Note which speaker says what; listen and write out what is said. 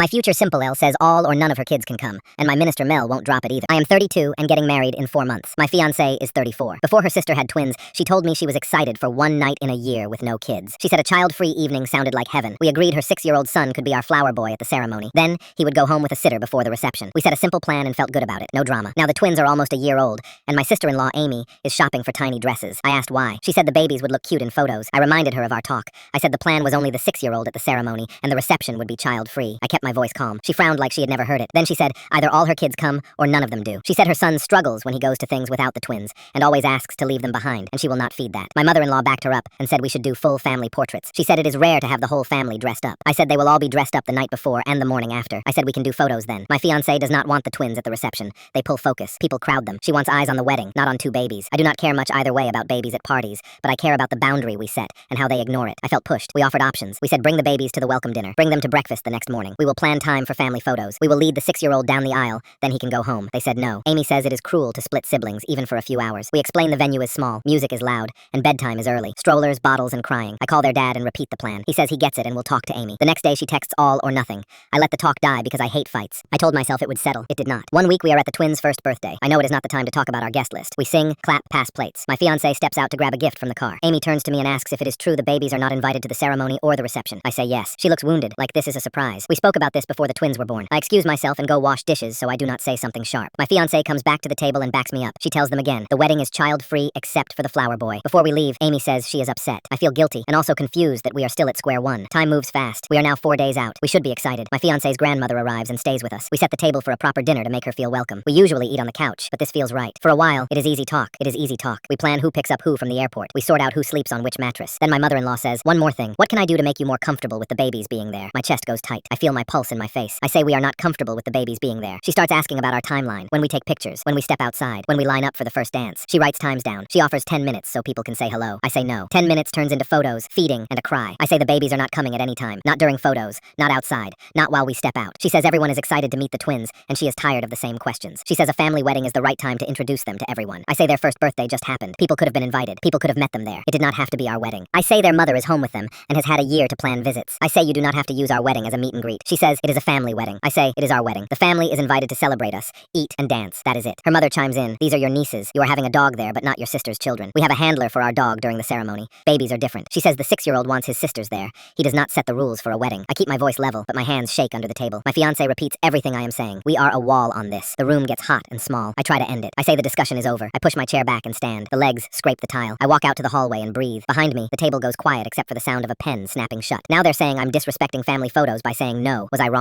Speaker 1: My future Simple L says all or none of her kids can come, and my minister Mel won't drop it either. I am 32 and getting married in 4 months. My fiancé is 34. Before her sister had twins, she told me she was excited for one night in a year with no kids. She said a child-free evening sounded like heaven. We agreed her 6-year-old son could be our flower boy at the ceremony. Then, he would go home with a sitter before the reception. We set a simple plan and felt good about it. No drama. Now the twins are almost a year old, and my sister-in-law, Amy, is shopping for tiny dresses. I asked why. She said the babies would look cute in photos. I reminded her of our talk. I said the plan was only the 6-year-old at the ceremony, and the reception would be child-free. I kept my voice calm. She frowned like she had never heard it. Then she said, either all her kids come, or none of them do. She said her son struggles when he goes to things without the twins, and always asks to leave them behind, and she will not feed that. My mother-in-law backed her up, and said we should do full family portraits. She said it is rare to have the whole family dressed up. I said they will all be dressed up the night before and the morning after. I said we can do photos then. My fiancé does not want the twins at the reception. They pull focus. People crowd them. She wants eyes on the wedding, not on 2 babies. I do not care much either way about babies at parties, but I care about the boundary we set, and how they ignore it. I felt pushed. We offered options. We said bring the babies to the welcome dinner. Bring them to breakfast the next morning. We will plan time for family photos. We will lead the 6-year-old down the aisle, then he can go home. They said no. Amy says it is cruel to split siblings, even for a few hours. We explain the venue is small, music is loud, and bedtime is early. Strollers, bottles, and crying. I call their dad and repeat the plan. He says he gets it and will talk to Amy. The next day she texts all or nothing. I let the talk die because I hate fights. I told myself it would settle. It did not. 1 week we are at the twins' first birthday. I know it is not the time to talk about our guest list. We sing, clap, pass plates. My fiancé steps out to grab a gift from the car. Amy turns to me and asks if it is true the babies are not invited to the ceremony or the reception. I say yes. She looks wounded, like this is a surprise. We spoke about this before the twins were born. I excuse myself and go wash dishes so I do not say something sharp. My fiancé comes back to the table and backs me up. She tells them again, the wedding is child-free except for the flower boy. Before we leave, Amy says she is upset. I feel guilty and also confused that we are still at square one. Time moves fast. We are now 4 days out. We should be excited. My fiancé's grandmother arrives and stays with us. We set the table for a proper dinner to make her feel welcome. We usually eat on the couch, but this feels right. For a while, it is easy talk. It is easy talk. We plan who picks up who from the airport. We sort out who sleeps on which mattress. Then my mother-in-law says, one more thing. What can I do to make you more comfortable with the babies being there? My chest goes tight. I feel my pulse in my face. I say we are not comfortable with the babies being there. She starts asking about our timeline, when we take pictures, when we step outside, when we line up for the first dance. She writes times down. She offers 10 minutes so people can say hello. I say no. 10 minutes turns into photos, feeding, and a cry. I say the babies are not coming at any time. Not during photos. Not outside. Not while we step out. She says everyone is excited to meet the twins, and she is tired of the same questions. She says a family wedding is the right time to introduce them to everyone. I say their first birthday just happened. People could have been invited. People could have met them there. It did not have to be our wedding. I say their mother is home with them, and has had a year to plan visits. I say you do not have to use our wedding as a meet and greet. She says it is a family wedding. I say it is our wedding. The family is invited to celebrate us, eat, and dance. That is it. Her mother chimes in. These are your nieces. You are having a dog there, but not your sister's children. We have a handler for our dog during the ceremony. Babies are different. She says the 6-year-old wants his sisters there. He does not set the rules for a wedding. I keep my voice level, but my hands shake under the table. My fiancé repeats everything I am saying. We are a wall on this. The room gets hot and small. I try to end it. I say the discussion is over. I push my chair back and stand. The legs scrape the tile. I walk out to the hallway and breathe. Behind me, the table goes quiet except for the sound of a pen snapping shut. Now they're saying I'm disrespecting family photos by saying no. Was I wrong?